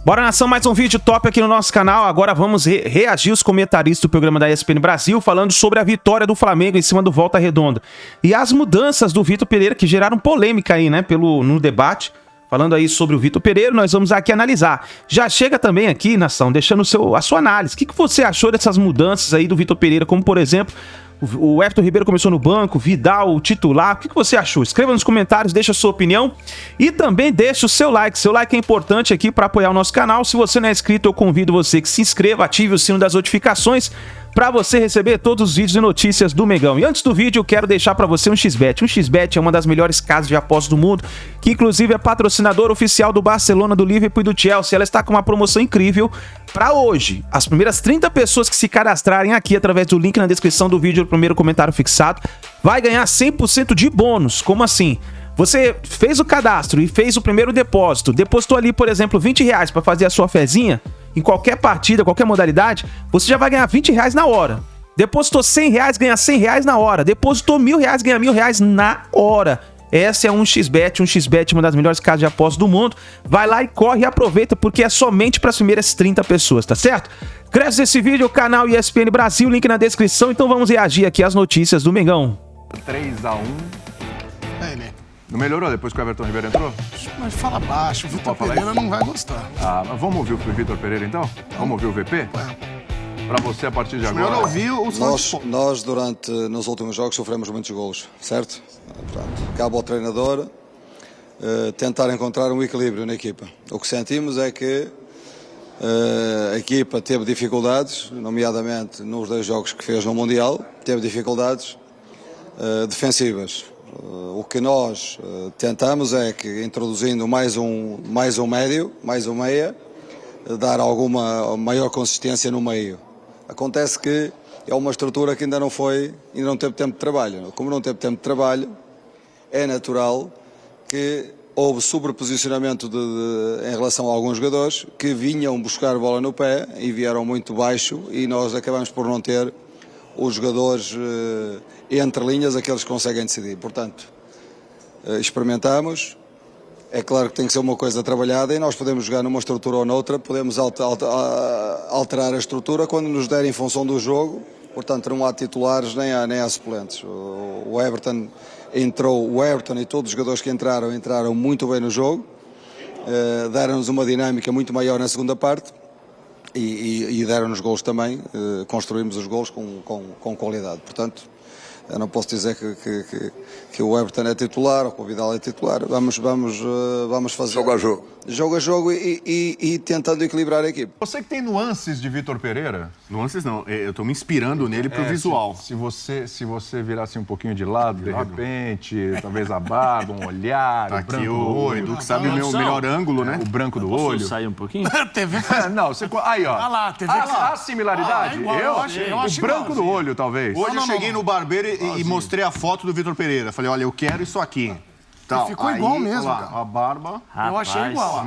Bora, nação, mais um vídeo top aqui no nosso canal. Agora vamos reagir os comentaristas do programa da ESPN Brasil falando sobre a vitória do Flamengo em cima do Volta Redonda. E as mudanças do Vitor Pereira que geraram polêmica aí, né, no debate. Falando aí sobre o Vitor Pereira, nós vamos aqui analisar. Já chega também aqui, nação, deixando a sua análise. O que você achou dessas mudanças aí do Vitor Pereira, como por exemplo... O Everton Ribeiro começou no banco, Vidal, o titular. O que você achou? Escreva nos comentários, deixa a sua opinião. E também deixa o seu like. Seu like é importante aqui para apoiar o nosso canal. Se você não é inscrito, eu convido você que se inscreva, ative o sino das notificações para você receber todos os vídeos e notícias do Mengão. E antes do vídeo, eu quero deixar para você um XBet. Um XBet é uma das melhores casas de apostas do mundo, que inclusive é patrocinador oficial do Barcelona, do Liverpool e do Chelsea. Ela está com uma promoção incrível para hoje. As primeiras 30 pessoas que se cadastrarem aqui através do link na descrição do vídeo, no primeiro comentário fixado, vai ganhar 100% de bônus. Como assim? Você fez o cadastro e fez o primeiro depósito, depositou ali, por exemplo, R$20 para fazer a sua fezinha, em qualquer partida, qualquer modalidade, você já vai ganhar R$20 na hora. Depositou R$100, ganha R$100 na hora. Depositou R$1.000, ganha R$1.000 na hora. Essa é um XBet, uma das melhores casas de apostas do mundo. Vai lá e corre e aproveita, porque é somente para as primeiras 30 pessoas, tá certo? Cresce esse vídeo, o canal ESPN Brasil, link na descrição. Então vamos reagir aqui às notícias do Mengão. 3-1. Não melhorou depois que o Everton Ribeiro entrou? Mas fala baixo, o Vitor Pereira não vai gostar. Ah, mas vamos ouvir o Vitor Pereira então? Vamos ouvir o VP? Para você, a partir de agora... Eu não ouvi o Nós, nos últimos jogos, sofremos muitos golos, certo? Portanto, cabe ao treinador tentar encontrar um equilíbrio na equipa. O que sentimos é que a equipa teve dificuldades, nomeadamente nos 2 jogos que fez no Mundial, teve dificuldades defensivas. O que nós tentamos é que, introduzindo mais um médio, mais um meia, dar alguma maior consistência no meio. Acontece que é uma estrutura que ainda não teve tempo de trabalho. Como não teve tempo de trabalho, é natural que houve sobreposicionamento em relação a alguns jogadores que vinham buscar bola no pé e vieram muito baixo, e nós acabamos por não ter os jogadores entre linhas, aqueles que conseguem decidir. Portanto, experimentamos. É claro que tem que ser uma coisa trabalhada e nós podemos jogar numa estrutura ou noutra, podemos alterar a estrutura quando nos der em função do jogo. Portanto, não há titulares nem há suplentes. O Everton e todos os jogadores que entraram muito bem no jogo, deram-nos uma dinâmica muito maior na segunda parte e deram-nos gols também. Construímos os gols com qualidade. Portanto, eu não posso dizer que o Everton é titular ou que o Vidal é titular. Vamos fazer jogo a jogo e tentando equilibrar a equipe. Você que tem nuances de Vitor Pereira? Nuances não, eu tô me inspirando nele pro visual. Se você virasse um pouquinho de lado, de repente, talvez a barba, um olhar, tá o branco do olho. Edu, que sabe o meu melhor ângulo, né? O branco do olho. Sair um pouquinho? TV Não, você... Aí, ó. Olha lá, TV A similaridade? eu achei o branco do olho, talvez. Hoje eu cheguei no barbeiro e mostrei a foto do Vitor Pereira. Falei, olha, eu quero isso aqui. Tal. Ficou igual mesmo, lá, cara. a barba. Eu achei igual.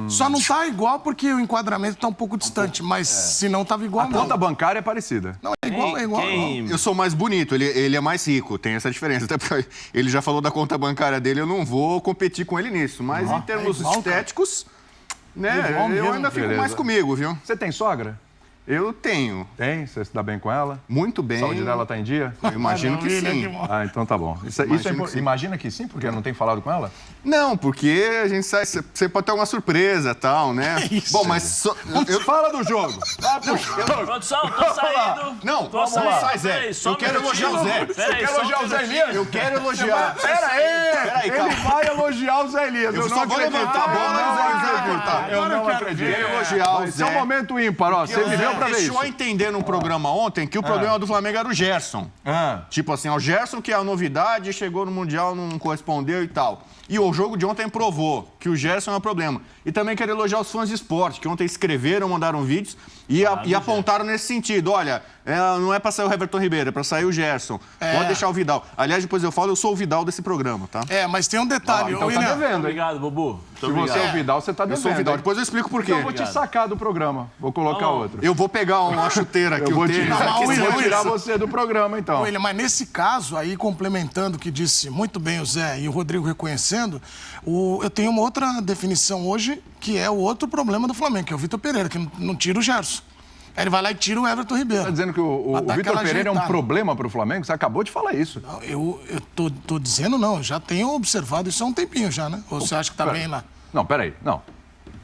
Só não tá igual porque o enquadramento tá um pouco distante, mas se não tava igual, A conta bancária é parecida. Não, é igual. Eu sou mais bonito, ele é mais rico, tem essa diferença. Até porque ele já falou da conta bancária dele, eu não vou competir com ele nisso. Mas em termos estéticos, né, eu ainda fico mais comigo, viu? Você tem sogra? Eu tenho. Tem? Você se dá bem com ela? Muito bem. A saúde dela tá em dia? Eu imagino que sim. Ah, então tá bom. Imagina que sim, porque não tem falado com ela? Não, porque a gente sai, você pode ter uma surpresa e tal, né? Bom, mas... Fala do jogo! Produção, tô saindo. Não, tô saindo. sai, Zé. Eu quero elogiar o Zé. Peraí, quer elogiar o Zé Elias? Eu quero elogiar. Peraí, ele vai elogiar o Zé Elias. Eu só vou levantar a bola e o Zé vai cortar. Eu não acredito. Quero elogiar o Zé. Esse é um momento ímpar, ó. Você viveu pra ver isso. Deixou a entender no programa ontem que o problema do Flamengo era o Gerson. Tipo assim, o Gerson, que é a novidade, chegou no Mundial, não correspondeu e tal. E o jogo de ontem provou que o Gerson é um problema. E também quero elogiar os fãs de esporte, que ontem escreveram, mandaram vídeos e apontaram nesse sentido. Olha, não é pra sair o Everton Ribeiro, é pra sair o Gerson. Pode deixar o Vidal. Aliás, depois eu falo, eu sou o Vidal desse programa, tá? Mas tem um detalhe. Então tá devendo. Obrigado, Bubu. Se você é o Vidal, você tá devendo. Eu sou o Vidal, depois eu explico por quê. Então eu vou te sacar do programa. Vou colocar outro. Eu vou pegar uma chuteira aqui, Eu vou William, tirar você do programa, então. William, mas nesse caso, aí complementando o que disse muito bem o Zé e o Rodrigo reconhecendo, eu tenho uma outra definição hoje, que é o outro problema do Flamengo, que é o Vitor Pereira, que não tira o Gerson. Aí ele vai lá e tira o Everton Ribeiro. Tá dizendo que o Vitor Pereira é um problema para o Flamengo? Você acabou de falar isso. Não, eu tô dizendo não, eu já tenho observado isso há um tempinho já, né? Ou você acha que tá bem lá? Não, peraí, não.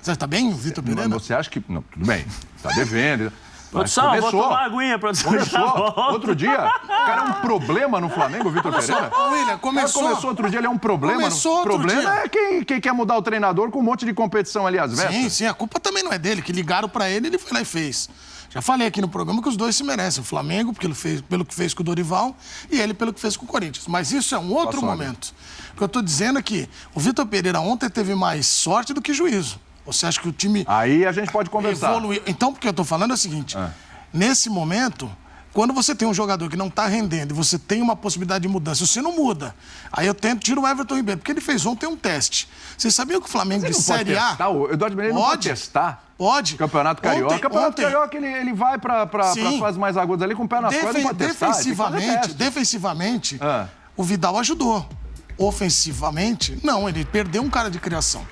Você tá bem, Vitor Pereira? Você acha que... Não, tudo bem, tá devendo... Produção, vou tomar aguinha, produção. Começou. Outro dia, o cara é um problema no Flamengo, o Vitor Pereira. William, começou Outro dia, ele é um problema. Começou outro problema dia. É quem quer mudar o treinador com um monte de competição ali às vezes. Sim, a culpa também não é dele, que ligaram pra ele, ele foi lá e fez. Já falei aqui no programa que os dois se merecem. O Flamengo, pelo que fez com o Dorival, e ele pelo que fez com o Corinthians. Mas isso é um outro momento. O que eu tô dizendo é que o Vitor Pereira ontem teve mais sorte do que juízo. Você acha que o time... Aí a gente pode conversar. Evoluiu. Então, porque eu tô falando é o seguinte. Nesse momento, quando você tem um jogador que não está rendendo e você tem uma possibilidade de mudança, você não muda. Aí eu tiro o Everton Ribeiro, porque ele fez ontem um teste. Vocês sabiam que o Flamengo de Série A... O Eduardo Mineiro não pode testar? Pode. Campeonato Carioca. Campeonato Carioca, ele vai para as fases mais agudas ali com o pé nas costas, não pode testar. Defensivamente, o Vidal ajudou. Ofensivamente, não, ele perdeu um cara de criação.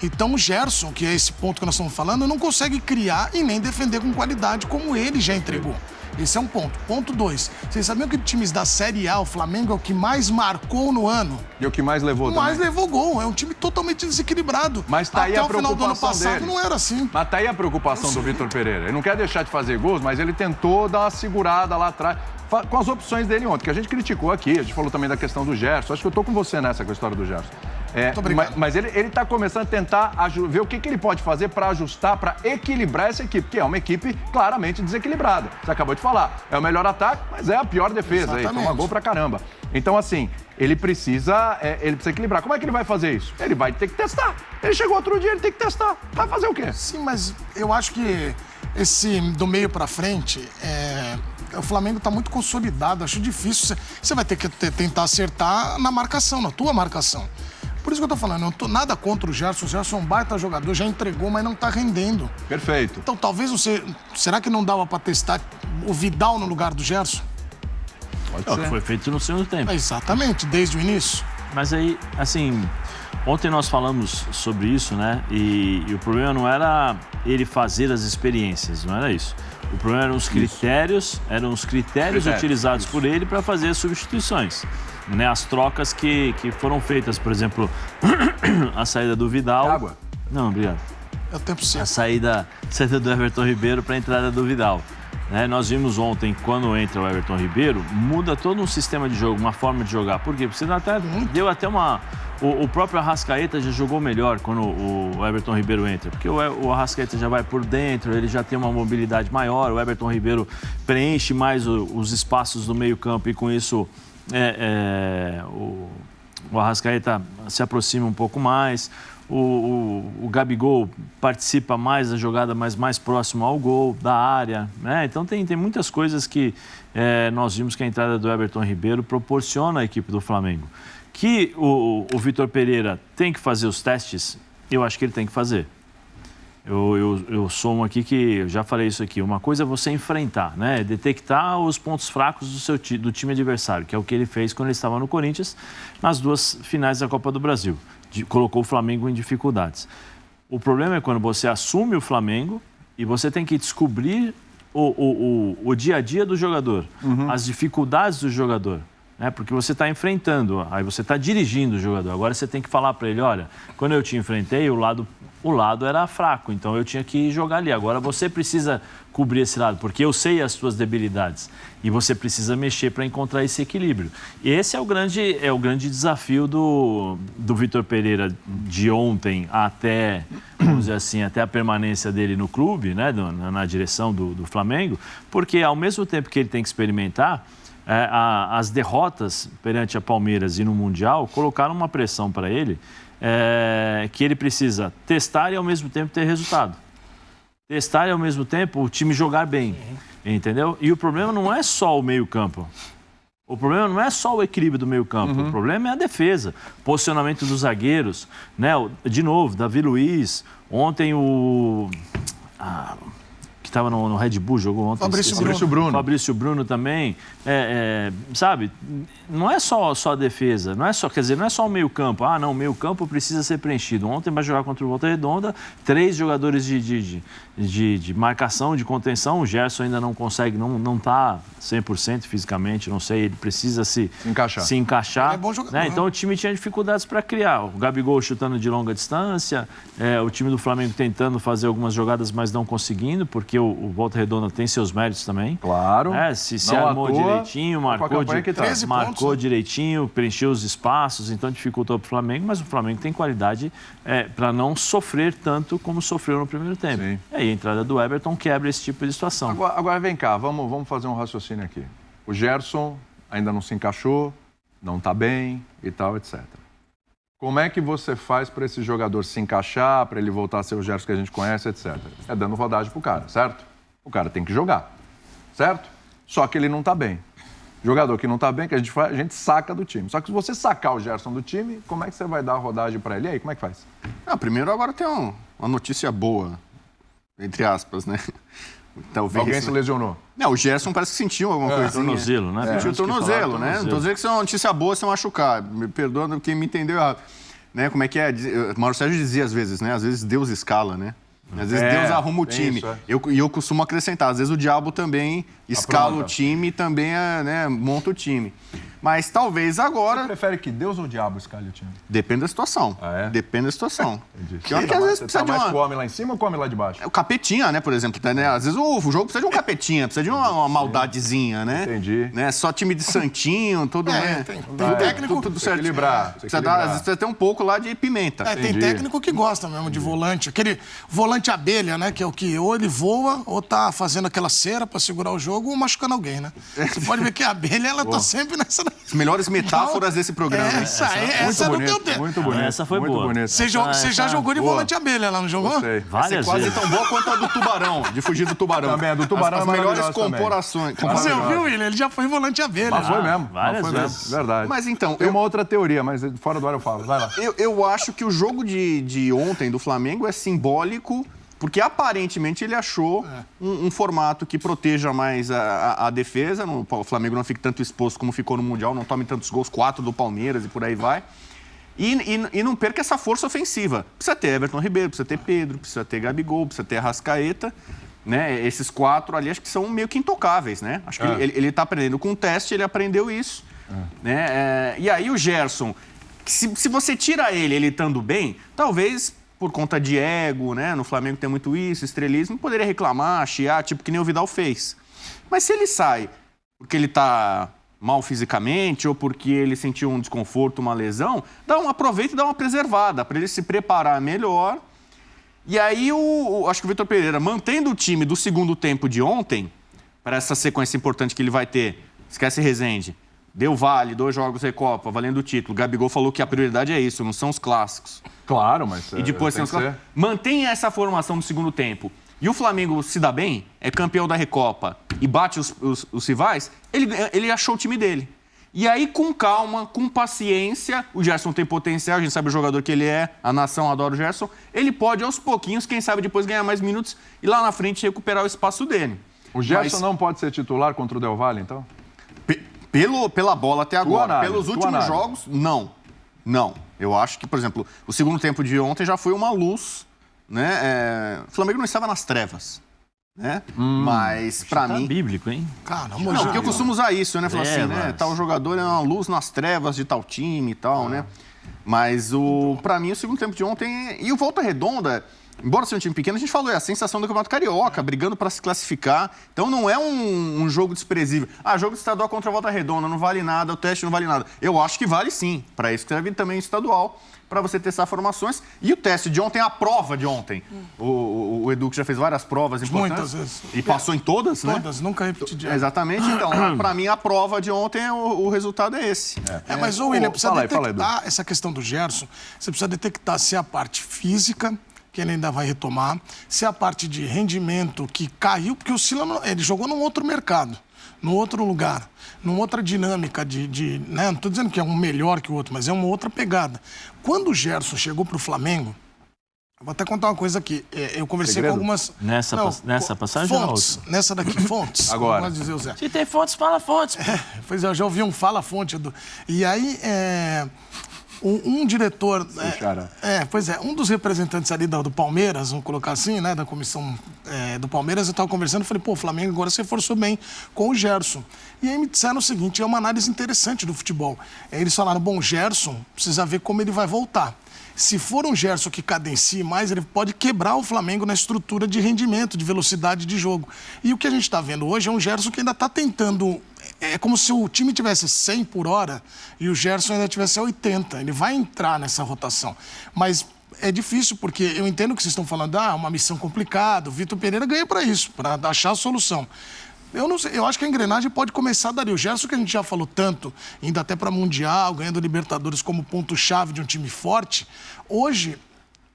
Então o Gerson, que é esse ponto que nós estamos falando, não consegue criar e nem defender com qualidade como ele já entregou. Esse é um ponto. Ponto 2. Vocês sabiam que times da Série A, o Flamengo é o que mais marcou no ano? E o que mais levou também. Mais levou gol. É um time totalmente desequilibrado. Mas tá aí a preocupação até o final do ano passado dele. Não era assim. Mas tá aí a preocupação do Vitor Pereira. Ele não quer deixar de fazer gols, mas ele tentou dar uma segurada lá atrás. Com as opções dele ontem, que a gente criticou aqui. A gente falou também da questão do Gerson. Acho que eu tô com você nessa, com a história do Gerson. Mas ele tá começando a tentar ver o que ele pode fazer para ajustar, para equilibrar essa equipe, que é uma equipe claramente desequilibrada. Você acabou de falar. É o melhor ataque, mas é a pior defesa. Aí, toma gol pra caramba. Então, assim, ele precisa equilibrar. Como é que ele vai fazer isso? Ele vai ter que testar. Ele chegou outro dia, ele tem que testar. Vai fazer o quê? Sim, mas eu acho que esse do meio pra frente, o Flamengo tá muito consolidado. Acho difícil. Você vai ter que tentar acertar na marcação, na tua marcação. Por isso que eu tô falando, eu não tô nada contra o Gerson. O Gerson é um baita jogador, já entregou, mas não tá rendendo. Perfeito. Então talvez você... Será que não dava pra testar o Vidal no lugar do Gerson? Pode ser. Foi feito no segundo tempo. Exatamente, desde o início. Mas aí, assim, ontem nós falamos sobre isso, né? E o problema não era ele fazer as experiências, não era isso. O problema eram os critérios, utilizados por ele para fazer as substituições. Né, as trocas que foram feitas, por exemplo, a saída do Vidal. Água? Não, obrigado. É o tempo certo. A saída do Everton Ribeiro para a entrada do Vidal. Né, nós vimos ontem, quando entra o Everton Ribeiro, muda todo um sistema de jogo, uma forma de jogar. Por quê? Porque você deu até uma... O próprio Arrascaeta já jogou melhor quando o Everton Ribeiro entra, porque o Arrascaeta já vai por dentro, ele já tem uma mobilidade maior, o Everton Ribeiro preenche mais os espaços do meio-campo e com isso o Arrascaeta se aproxima um pouco mais, o Gabigol participa mais da jogada, mas mais próximo ao gol, da área, né? Então tem muitas coisas que nós vimos que a entrada do Everton Ribeiro proporciona à equipe do Flamengo. Que o Vitor Pereira tem que fazer os testes, eu acho que ele tem que fazer. Eu sou um aqui que, eu já falei isso aqui, uma coisa é você enfrentar, né? Detectar os pontos fracos do time adversário, que é o que ele fez quando ele estava no Corinthians, nas 2 finais da Copa do Brasil. Colocou o Flamengo em dificuldades. O problema é quando você assume o Flamengo e você tem que descobrir o dia a dia do jogador, as dificuldades do jogador. Porque você está enfrentando, aí você está dirigindo o jogador. Agora você tem que falar para ele, olha, quando eu te enfrentei, o lado era fraco, então eu tinha que jogar ali. Agora você precisa cobrir esse lado, porque eu sei as suas debilidades. E você precisa mexer para encontrar esse equilíbrio. E esse é o grande desafio do Vitor Pereira de ontem até, vamos dizer assim, até a permanência dele no clube, né, na direção do Flamengo, porque ao mesmo tempo que ele tem que experimentar, as derrotas perante a Palmeiras e no Mundial colocaram uma pressão para ele que ele precisa testar e ao mesmo tempo ter resultado. Testar e ao mesmo tempo o time jogar bem, entendeu? E o problema não é só o meio-campo. O problema não é só o equilíbrio do meio-campo, o problema é a defesa, posicionamento dos zagueiros, né? De novo, Davi Luiz, Ontem que estava no Red Bull, jogou ontem. Fabrício Bruno também. Sabe, não é só a defesa, não é só o meio-campo. O meio-campo precisa ser preenchido. Ontem vai jogar contra o Volta Redonda, 3 jogadores de marcação, de contenção. O Gerson ainda não consegue, não está 100% fisicamente, não sei, ele precisa se encaixar. Ele é bom jogador. Né? Então o time tinha dificuldades para criar. O Gabigol chutando de longa distância, o time do Flamengo tentando fazer algumas jogadas, mas não conseguindo, porque o Volta Redonda tem seus méritos também. Claro. Se armou direitinho, marcou direitinho, preencheu os espaços, então dificultou para o Flamengo, mas o Flamengo tem qualidade para não sofrer tanto como sofreu no primeiro tempo. Sim. E aí a entrada do Everton quebra esse tipo de situação. Agora vem cá, vamos fazer um raciocínio aqui. O Gerson ainda não se encaixou, não está bem e tal, etc. Como é que você faz para esse jogador se encaixar, para ele voltar a ser o Gerson que a gente conhece, etc? É dando rodagem pro cara, certo? O cara tem que jogar, certo? Só que ele não está bem. Jogador que não está bem, que a gente saca do time. Só que se você sacar o Gerson do time, como é que você vai dar a rodagem para ele? E aí, como é que faz? Primeiro agora tem uma notícia boa, entre aspas, né? Talvez, alguém se lesionou? Não, o Gerson parece que sentiu alguma coisa. Tornozelo, né? Sentiu tornozelo, né? Não estou dizendo que isso é uma notícia boa se machucar. Me perdoa quem me entendeu errado. Né? Como é que é? O Mauro Sérgio dizia às vezes, né? Às vezes Deus escala, né? Às vezes Deus arruma o time. Isso, eu costumo acrescentar, às vezes o diabo também escala o time e também monta o time. Mas talvez agora... Você prefere que Deus ou o diabo escale o time? Depende da situação. Depende da situação. Entendi. Que às vezes precisa de mais come lá em cima ou come lá de baixo? O capetinha, né, por exemplo. Né? Às vezes o jogo precisa de um capetinha, precisa de uma maldadezinha, né? Entendi. Né? Só time de santinho, tudo... Tem técnico... Tudo certo. Equilibrar. Às vezes precisa ter um pouco lá de pimenta. Tem técnico que gosta mesmo de volante. Aquele volante abelha, né? Que é o que ou ele voa ou tá fazendo aquela cera pra segurar o jogo ou machucando alguém, né? Você pode ver que a abelha, ela tá sempre nessa... As melhores metáforas desse programa. Essa não deu tempo. Muito bonito. Essa foi muito boa. Bonito. Você já jogou de volante abelha lá, não jogou? Várias quase vezes. tão boa quanto a do tubarão, de fugir do tubarão. Também, a do tubarão as é melhores maravilhosa comparações. Você ouviu, William? Ele já foi volante abelha. Mas foi mesmo. Várias foi vezes. mesmo. Verdade. Mas então... Tem uma outra teoria, mas fora do ar eu falo. Vai lá. Eu acho que o jogo de ontem do Flamengo é simbólico, porque aparentemente ele achou um formato que proteja mais a defesa. O Flamengo não fique tanto exposto como ficou no Mundial, não tome tantos gols, 4 do Palmeiras e por aí vai. E não perca essa força ofensiva. Precisa ter Everton Ribeiro, precisa ter Pedro, precisa ter Gabigol, precisa ter Arrascaeta. Né? Esses 4 ali acho que são meio que intocáveis, né? Acho que ele está aprendendo com o teste, ele aprendeu isso. Né? E aí o Gerson, se você tira ele estando bem, talvez... por conta de ego, né? No Flamengo tem muito isso, estrelismo, poderia reclamar, chiar, tipo que nem o Vidal fez. Mas se ele sai porque ele tá mal fisicamente ou porque ele sentiu um desconforto, uma lesão, aproveita e dá uma preservada para ele se preparar melhor. E aí, acho que o Vitor Pereira, mantendo o time do segundo tempo de ontem, para essa sequência importante que ele vai ter, esquece Rezende, Del Valle, 2 jogos Recopa, valendo o título. Gabigol falou que a prioridade é isso, não são os clássicos. Claro, mas... E depois tem os clássicos. Mantenha essa formação no segundo tempo. E o Flamengo se dá bem, é campeão da Recopa e bate os rivais, ele achou o time dele. E aí, com calma, com paciência, o Gerson tem potencial, a gente sabe o jogador que ele é, a nação adora o Gerson, ele pode aos pouquinhos, quem sabe depois ganhar mais minutos e lá na frente recuperar o espaço dele. O Gerson não pode ser titular contra o Del Valle, então? Pela bola até agora, pelos últimos jogos, não. Não. Eu acho que, por exemplo, o segundo tempo de ontem já foi uma luz, né? O Flamengo não estava nas trevas, né? Mas, pra mim... bíblico, hein? Caramba, não, porque eu costumo usar isso, né? Falar assim, né? Tal jogador é uma luz nas trevas de tal time e tal, né? Mas, pra mim, o segundo tempo de ontem... E o Volta Redonda... Embora seja um time pequeno, a gente falou, é a sensação do Campeonato Carioca, brigando para se classificar. Então não é um jogo desprezível. Jogo de estadual contra a Volta Redonda, não vale nada, o teste não vale nada. Eu acho que vale sim. Para isso que serve também o estadual, para você testar formações. E o teste de ontem, a prova de ontem. O Edu que já fez várias provas importantes. Muitas vezes. E passou em todas, né? Todas, nunca repeti de Exatamente. Então, para mim, a prova de ontem, o resultado é esse. Mas, William, precisa detectar essa questão do Gerson. Você precisa detectar se é a parte física, que ele ainda vai retomar, se é a parte de rendimento que caiu, porque o Sila, ele jogou num outro mercado, num outro lugar, numa outra dinâmica né? Não estou dizendo que é um melhor que o outro, mas é uma outra pegada. Quando o Gerson chegou para o Flamengo, Vou até contar uma coisa aqui. Eu conversei com algumas... Nessa passagem fontes, ou outra? Nessa daqui, fontes. Agora. Pode dizer o Zé. Se tem fontes, fala fontes. Pois é, eu já ouvi um fala-fonte. E aí, um diretor... um dos representantes ali do Palmeiras, vamos colocar assim, né, da comissão do Palmeiras, eu estava conversando e falei, pô, o Flamengo agora se reforçou bem com o Gerson. E aí me disseram o seguinte, é uma análise interessante do futebol. Eles falaram, bom, o Gerson precisa ver como ele vai voltar. Se for um Gerson que cadencie mais, ele pode quebrar o Flamengo na estrutura de rendimento, de velocidade de jogo. E o que a gente está vendo hoje é um Gerson que ainda está tentando... É como se o time tivesse 100 por hora e o Gerson ainda tivesse 80. Ele vai entrar nessa rotação. Mas é difícil, porque eu entendo que vocês estão falando, uma missão complicada, o Vitor Pereira ganha para isso, para achar a solução. Eu não sei, eu acho que a engrenagem pode começar dali. O Gerson, que a gente já falou tanto, indo até para Mundial, ganhando Libertadores como ponto-chave de um time forte, hoje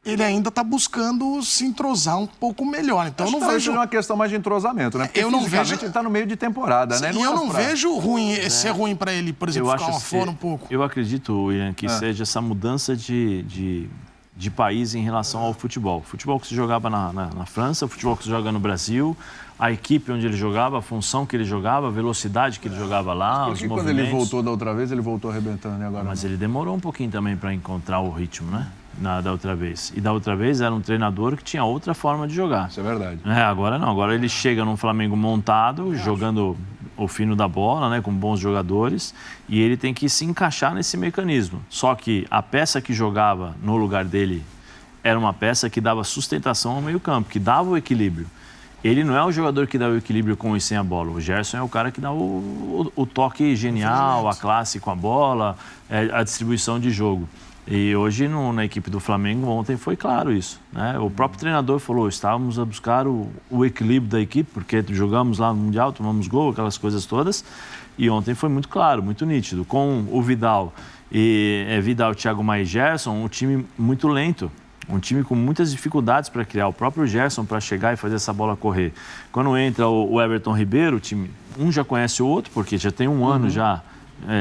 ele ainda está buscando se entrosar um pouco melhor. Então eu não vejo uma questão mais de entrosamento, né? Porque eu não vejo ele está no meio de temporada, né? E eu não vejo ser ruim para ele, por exemplo, ficar fora um pouco. Eu acredito, Ian, que seja essa mudança de país em relação ao futebol. O futebol que se jogava na França, o futebol que se joga no Brasil, a equipe onde ele jogava, a função que ele jogava, a velocidade que ele jogava lá, os movimentos. Quando ele voltou da outra vez, ele voltou arrebentando e agora Mas ele demorou um pouquinho também para encontrar o ritmo, né? Da outra vez. E da outra vez era um treinador que tinha outra forma de jogar. Isso é verdade. Agora não. Agora ele chega num Flamengo montado, jogando o fino da bola, né? Com bons jogadores. E ele tem que se encaixar nesse mecanismo. Só que a peça que jogava no lugar dele era uma peça que dava sustentação ao meio-campo, que dava o equilíbrio. Ele não é o jogador que dá o equilíbrio com e sem a bola. O Gerson é o cara que dá o toque genial, a classe com a bola, a distribuição de jogo. E hoje, na equipe do Flamengo, ontem foi claro isso, né? O próprio treinador falou, estávamos a buscar o equilíbrio da equipe, porque jogamos lá no Mundial, tomamos gol, aquelas coisas todas. E ontem foi muito claro, muito nítido. Com o Vidal, Thiago Maia e Gerson, um time muito lento. Um time com muitas dificuldades para criar. O próprio Gerson para chegar e fazer essa bola correr. Quando entra o Everton Ribeiro, o time, um já conhece o outro, porque já tem um ano já.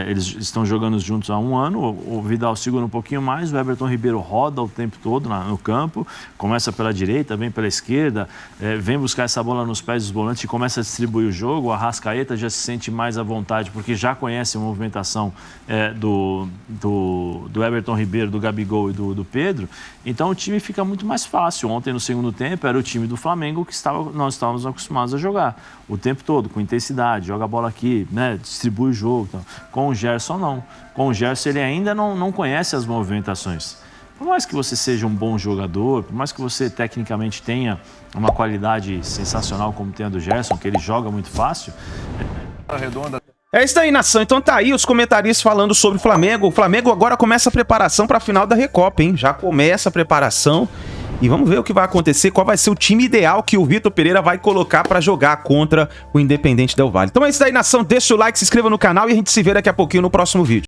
Eles estão jogando juntos há um ano. O Vidal segura um pouquinho mais. O Everton Ribeiro roda o tempo todo no campo. Começa pela direita, vem pela esquerda. Vem buscar essa bola nos pés dos volantes e começa a distribuir o jogo. O Arrascaeta já se sente mais à vontade, porque já conhece a movimentação do Everton Ribeiro, do Gabigol e do Pedro. Então o time fica muito mais fácil. Ontem, no segundo tempo, era o time do Flamengo que nós estávamos acostumados a jogar. O tempo todo, com intensidade. Joga a bola aqui, né? Distribui o jogo. Então. Com o Gerson, não. Com o Gerson, ele ainda não conhece as movimentações. Por mais que você seja um bom jogador, por mais que você tecnicamente tenha uma qualidade sensacional como tem a do Gerson, que ele joga muito fácil... É isso aí, nação. Então tá aí os comentaristas falando sobre o Flamengo. O Flamengo agora começa a preparação para a final da Recopa, hein? Já começa a preparação. E vamos ver o que vai acontecer, qual vai ser o time ideal que o Vitor Pereira vai colocar para jogar contra o Independente Del Valle. Então é isso aí, nação. Deixa o like, se inscreva no canal e a gente se vê daqui a pouquinho no próximo vídeo.